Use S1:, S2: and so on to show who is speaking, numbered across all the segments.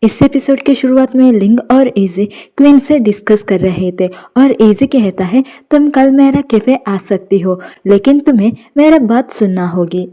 S1: इस एपिसोड के शुरुआत में लिंग और इजी क्वीन से डिस्कस कर रहे थे और इजी कहता है तुम कल मेरा कैफे आ सकती हो लेकिन तुम्हें मेरा बात सुनना होगी।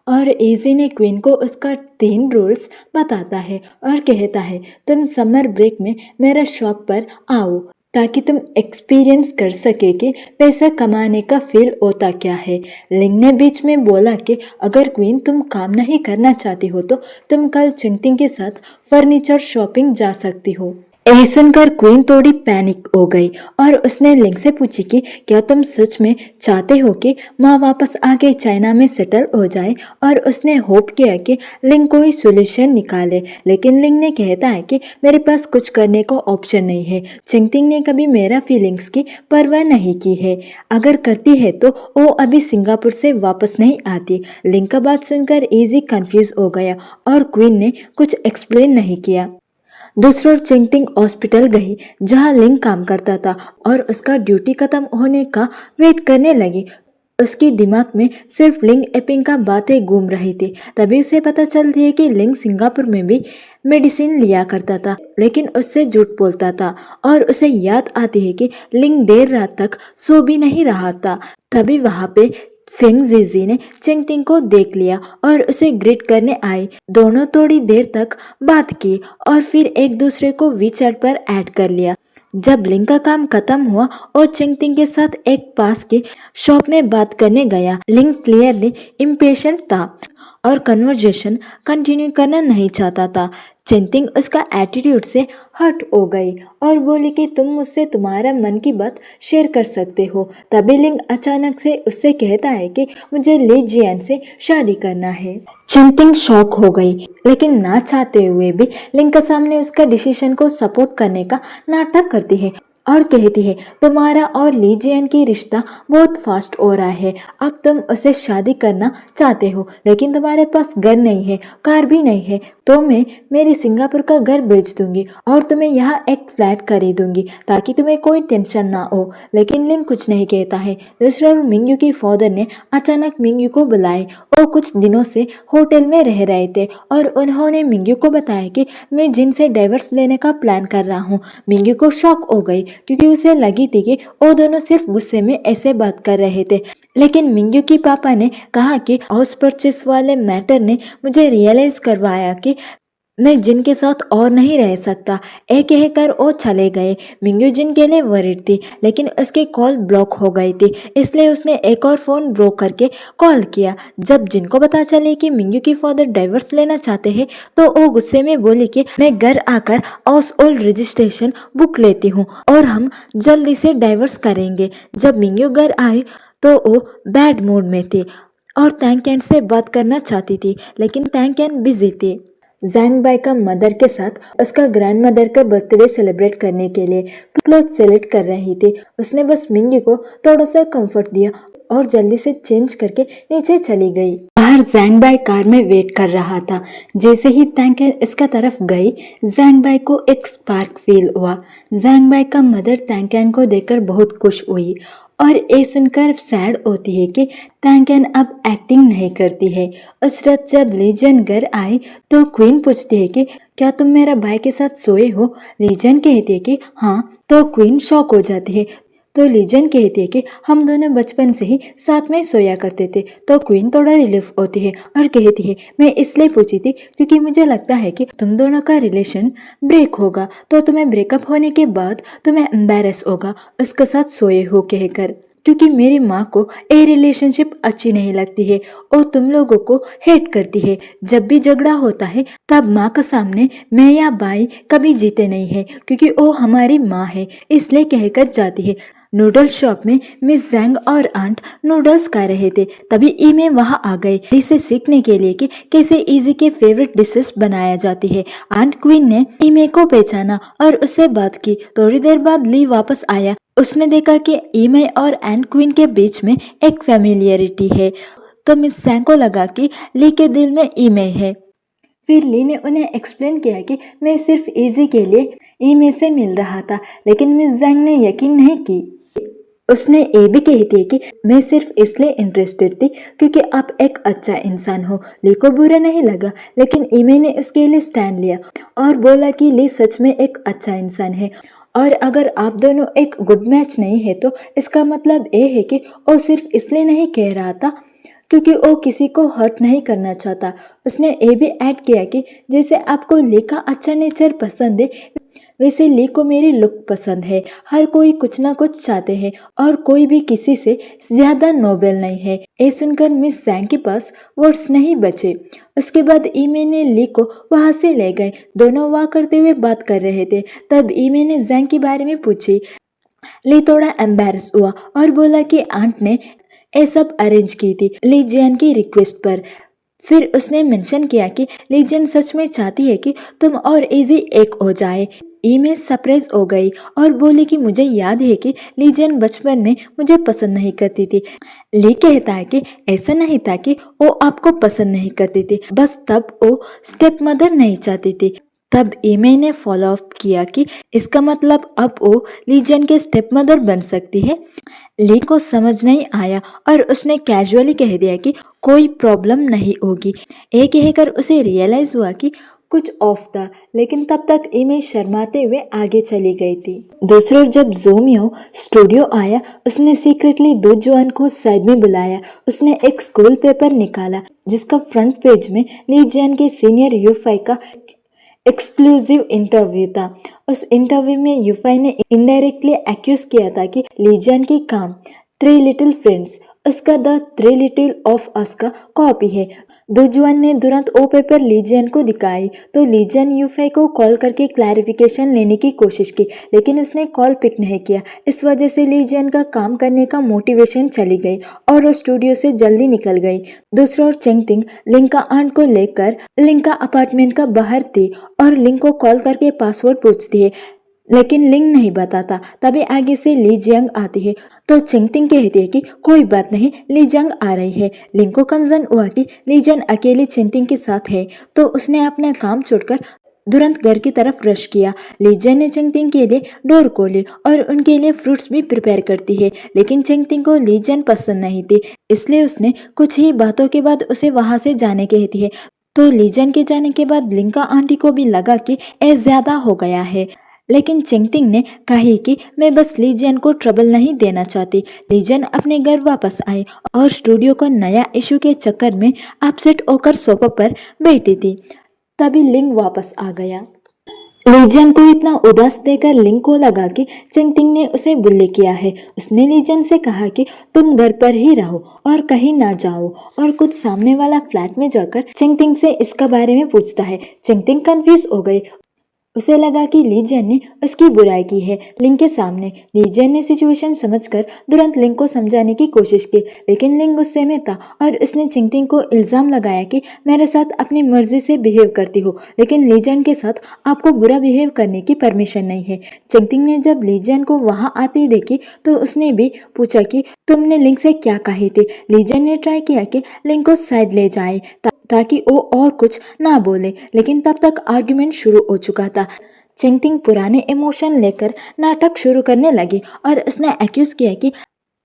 S1: और इजी ने क्वीन को उसका 3 रूल्स बताता है और कहता है तुम समर ब्रेक में मेरा शॉप पर आओ ताकि तुम एक्सपीरियंस कर सके कि पैसा कमाने का फील होता क्या है। लिंग ने बीच में बोला कि अगर क्वीन तुम काम नहीं करना चाहती हो तो तुम कल चिंगटिंग के साथ फर्नीचर शॉपिंग जा सकती हो। यह सुनकर क्वीन थोड़ी पैनिक हो गई और उसने लिंग से पूछी कि क्या तुम सच में चाहते हो कि माँ वापस आके चाइना में सेटल हो जाए। और उसने होप किया कि लिंग कोई सोल्यूशन निकाले, लेकिन लिंग ने कहता है कि मेरे पास कुछ करने को ऑप्शन नहीं है। चिंगटिंग ने कभी मेरा फीलिंग्स की परवाह नहीं की है, अगर करती है तो वो अभी सिंगापुर से वापस नहीं आती। लिंग का बात सुनकर इजी कंफ्यूज हो गया और क्वीन ने कुछ एक्सप्लेन नहीं किया। दूसरी ओर चिंगटिंग हॉस्पिटल गई जहां लिंग काम करता था और उसका ड्यूटी खत्म होने का वेट करने लगी। उसके दिमाग में सिर्फ लिंग एपिंग का बातें घूम रही थी। तभी उसे पता चलती है कि लिंग सिंगापुर में भी मेडिसिन लिया करता था लेकिन उससे झूठ बोलता था। और उसे याद आती है कि लिंग देर रात तक सो भी नहीं रहा था। तभी वहां पे फेंग जीजी ने चिंगटिंग को देख लिया और उसे ग्रीट करने आई। दोनों थोड़ी देर तक बात की और फिर एक दूसरे को वीचैट पर ऐड कर लिया। जब लिंग का काम खत्म हुआ और चिंगटिंग के साथ एक पास के शॉप में बात करने गया। लिंग क्लियरली इम्पेशेंट था और कन्वर्जेशन कंटिन्यू करना नहीं चाहता था। चिंगटिंग उसका एटीट्यूड से हर्ट हो गई और बोली कि तुम मुझसे तुम्हारा मन की बात शेयर कर सकते हो। तभी लिंग अचानक से उससे कहता है कि मुझे ली जियान से शादी करना है। चिंगटिंग शॉक हो गई लेकिन ना चाहते हुए भी लिंग के सामने उसका डिसीजन को सपोर्ट करने का नाटक करती है और कहती है तुम्हारा और ली जियान की रिश्ता बहुत फास्ट हो रहा है। अब तुम उसे शादी करना चाहते हो लेकिन तुम्हारे पास घर नहीं है, कार भी नहीं है, तो मैं मेरी सिंगापुर का घर बेच दूंगी और तुम्हें यहाँ एक फ्लैट खरीदूंगी ताकि तुम्हें कोई टेंशन ना हो। लेकिन लिंग कुछ नहीं कहता है। दूसरी ओर मिंगयू की फादर ने अचानक मिंगयू को बुलाए। वो कुछ दिनों से होटल में रह रहे थे और उन्होंने मिंगयू को बताया कि मैं जिन से डाइवर्स लेने का प्लान कर रहा हूँ। मिंगयू को शॉक हो गई क्योंकि उसे लगी थी कि वो दोनों सिर्फ गुस्से में ऐसे बात कर रहे थे। लेकिन मिंगयू की पापा ने कहा कि हाउस परचेस वाले मैटर ने मुझे रियलाइज करवाया कि मैं जिन के साथ और नहीं रह सकता। ए कहकर वो चले गए। मिंगयू जिन के लिए वरिड थी लेकिन उसकी कॉल ब्लॉक हो गई थी, इसलिए उसने एक और फोन ब्लॉक करके कॉल किया। जब जिन को पता चले कि मिंगयू की फादर डाइवर्स लेना चाहते हैं तो वो गुस्से में बोली कि मैं घर आकर हाउस होल्ड रजिस्ट्रेशन बुक लेती हूँ और हम जल्दी से डाइवर्स करेंगे। जब मिंगयू घर आई तो वो बैड मूड में थी और तैंग से बात करना चाहती थी लेकिन तैंग बिजी थी। जैंग बाई का मदर के साथ उसका ग्रैंड मदर का बर्थडे सेलिब्रेट करने के लिए क्लोथ सेलेक्ट कर रही थी। उसने बस मिंगयू को थोड़ा सा कंफर्ट दिया और जल्दी से चेंज करके नीचे चली गई। बाहर जैंग बाई कार में वेट कर रहा था। जैसे ही तैंग इसका तरफ गई जैंग बाई को एक स्पार्क फील हुआ। जैंग बाई का मदर तैंग को देखकर बहुत खुश हुई और ये सुनकर सैड होती है कि तैंग अब एक्टिंग नहीं करती है। उस रात जब लीजन घर आई तो क्वीन पूछती है कि क्या तुम मेरा भाई के साथ सोए हो। लीजन कहती है कि हाँ, तो क्वीन शॉक हो जाती है। तो लीजन कहती है कि हम दोनों बचपन से ही साथ में सोया करते थे। तो क्वीन थोड़ा रिलीफ होती है और कहती है मैं इसलिए पूछी थी क्योंकि मुझे लगता है कि तुम दोनों का रिलेशन ब्रेक होगा तो तुम्हें ब्रेकअप होने के बाद तुम्हें एम्बैरेस होगा उसके साथ सोए हो कहकर, क्योंकि मेरी माँ को ये रिलेशनशिप अच्छी नहीं लगती है और तुम लोगों को हेट करती है। जब भी झगड़ा होता है तब माँ के सामने मैं या भाई कभी जीते नहीं है क्योंकि वो हमारी माँ है, इसलिए कहकर जाती है। नूडल शॉप में मिस जैंग और आंट नूडल्स खा रहे थे। तभी ईमे वहां आ गए इसे सीखने के लिए कि कैसे इजी के फेवरेट डिशेस बनाया जाती है। आंट क्वीन ने ईमे को पहचाना और उससे बात की। थोड़ी देर बाद ली वापस आया। उसने देखा कि ईमे और एंड क्वीन के बीच में एक फेमिलियरिटी है, तो मिस जैंग को लगा कि ली के दिल में ईमे है। फिर ली ने उन्हें एक्सप्लेन किया कि मैं सिर्फ इजी के लिए ईमे से मिल रहा था, लेकिन मिस जैंग ने यकीन नहीं की। उसने ये भी कहती है कि मैं सिर्फ इसलिए इंटरेस्टेड थी क्योंकि आप एक अच्छा इंसान हो। ली को बुरा नहीं लगा, लेकिन ईमे ने उसके लिए स्टैंड लिया और बोला कि ली सच में एक अच्छा इंसान है और अगर आप दोनों एक गुड मैच नहीं है तो इसका मतलब ये है कि वो सिर्फ इसलिए नहीं कह रहा था क्योंकि वो किसी को हर्ट नहीं करना चाहता। उसने ये भी ऐड किया कि जैसे आपको ली का अच्छा नेचर पसंद है वैसे ली को मेरी लुक पसंद है। हर कोई कुछ ना कुछ चाहते हैं और कोई भी किसी से ज्यादा नोबेल नहीं है। ये सुनकर मिस जैंग के पास वर्ड्स नहीं बचे। उसके बाद ईमे ने ली को वहां से ले गए। दोनों वाह करते हुए बात कर रहे थे। तब ईमे ने जैंग के बारे में पूछी। ली थोड़ा एम्बेरस हुआ और बोला कि आंट ने ये सब अरेंज की थी ली जियान की रिक्वेस्ट पर। फिर उसने मेंशन किया कि लीजियन सच में चाहती है कि तुम और इजी एक हो जाए। ईमे सरप्राइज हो गई और बोली कि मुझे याद है कि लीजियन बचपन में मुझे पसंद नहीं करती थी। ली कहता है कि ऐसा नहीं था कि वो आपको पसंद नहीं करती थी, बस तब वो स्टेप मदर नहीं चाहती थी। तब ईमे ने फॉलो अप किया कि इसका मतलब अब वो लीजियन के स्टेप मदर बन सकती है। ली को समझ नहीं आया और उसने कैजुअली कह दिया कि कोई प्रॉब्लम नहीं होगी। ये कहकर उसे रियलाइज हुआ कि कुछ ऑफ था, लेकिन तब तक ईमे शर्माते हुए आगे चली गई थी। दूसरी ओर जब जोमियो स्टूडियो आया, उसने सीक्रेटली दो जुआन को साइड में बुलाया। उसने एक स्कूल पेपर निकाला जिसका फ्रंट पेज में ली जियान के सीनियर यूफाई का एक्सक्लूसिव इंटरव्यू था। उस इंटरव्यू में यूफाई ने इनडायरेक्टली एक्यूज किया था कि लीजियन की काम थ्री लिटिल फ्रेंड्स उसका the three little of us का कॉपी है। दुजुआन ने तुरंत वो पेपर लीजियन को दिखाई तो लीजियन यूफाई को कॉल करके क्लैरिफिकेशन लेने की कोशिश की, लेकिन उसने कॉल पिक नहीं किया। इस वजह से लीजियन का काम करने का मोटिवेशन चली गई और वो स्टूडियो से जल्दी निकल गई। दूसरी ओर चेंगतिंग लिंग का आंट को लेकर लिंग का अपार्टमेंट का बाहर थी और लिंग को कॉल करके पासवर्ड पूछती है, लेकिन लिंग नहीं बताता। तभी आगे से ली जियांग आती है तो चिंगतिंग कहती है कि कोई बात नहीं, ली जियांग आ रही है। लिंग को कंसर्न हुआ कि ली जियांग अकेली चिंगतिंग के साथ है तो उसने अपना काम छोड़कर तुरंत घर की तरफ रश किया। ली जियांग ने चिंगतिंग के लिए डोर खोली और उनके लिए फ्रूट्स भी प्रिपेयर करती है, लेकिन चिंगतिंग को ली जियांग पसंद नहीं थी, इसलिए उसने कुछ ही बातों के बाद उसे वहां से जाने कहती है। तो ली जियांग के जाने के बाद लिंग का आंटी को भी लगा कि ये ज्यादा हो गया है, लेकिन चिंगतिंग ने कही कि मैं बस लीजियन को ट्रबल नहीं देना चाहती। लीजियन अपने घर वापस आए और स्टूडियो को नया इशू के चक्कर में अपसेट होकर सोफा पर बैठी थी। तभी लिंग वापस आ गया। लीजियन को इतना उदास देकर लिंग को लगा कि चिंगतिंग ने उसे बुल्ली किया है। उसने लीजियन से कहा कि तुम घर पर ही रहो और कहीं ना जाओ, और कुछ सामने वाला फ्लैट में जाकर चिंगतिंग से इसका बारे में पूछता है। चिंगतिंग कंफ्यूज हो गई। उसे लगा कि लीजियन ने उसकी बुराई की है लिंग के सामने। लीजियन ने सिचुएशन समझकर तुरंत लिंग को समझाने की कोशिश की, लेकिन लिंग गुस्से में था और उसने चिंगतिंग को इल्जाम लगाया कि मेरे साथ अपनी मर्जी से बिहेव करती हो, लेकिन लीजियन के साथ आपको बुरा बिहेव करने की परमिशन नहीं है। चिंगतिंग ने जब लीजियन को वहां आती देखी तो उसने भी पूछा कि तुमने लिंग से क्या कही थी। लीजियन ने ट्राई किया कि लिंग को साइड ले जाए ताकि वो और कुछ ना बोले, लेकिन तब तक आर्ग्यूमेंट शुरू हो चुका था। चिंगतिंग पुराने इमोशन लेकर नाटक शुरू करने लगी और उसने एक्यूज किया कि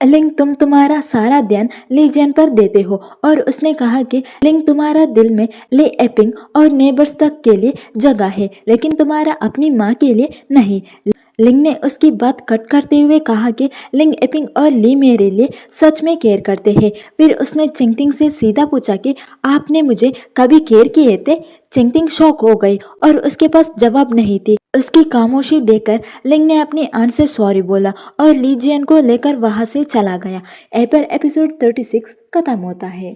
S1: लिंग तुम तुम्हारा सारा ध्यान लीजियन पर देते हो, और उसने कहा कि लिंग तुम्हारा दिल में ले एपिंग और नेबर्स तक के लिए जगह है, लेकिन तुम्हारा अपनी माँ के लिए नहीं। लिंग ने उसकी बात कट करते हुए कहा कि लिंग एपिंग और ली मेरे लिए सच में केयर करते हैं। फिर उसने चिंगतिंग से सीधा पूछा कि आपने मुझे कभी केयर किए थे। चिंगतिंग शॉक हो गई और उसके पास जवाब नहीं थी। उसकी खामोशी देखकर लिंग ने अपनी आंट से सॉरी बोला और लीजियन को लेकर वहां से चला गया। एपर एपिसोड 36 खत्म होता है।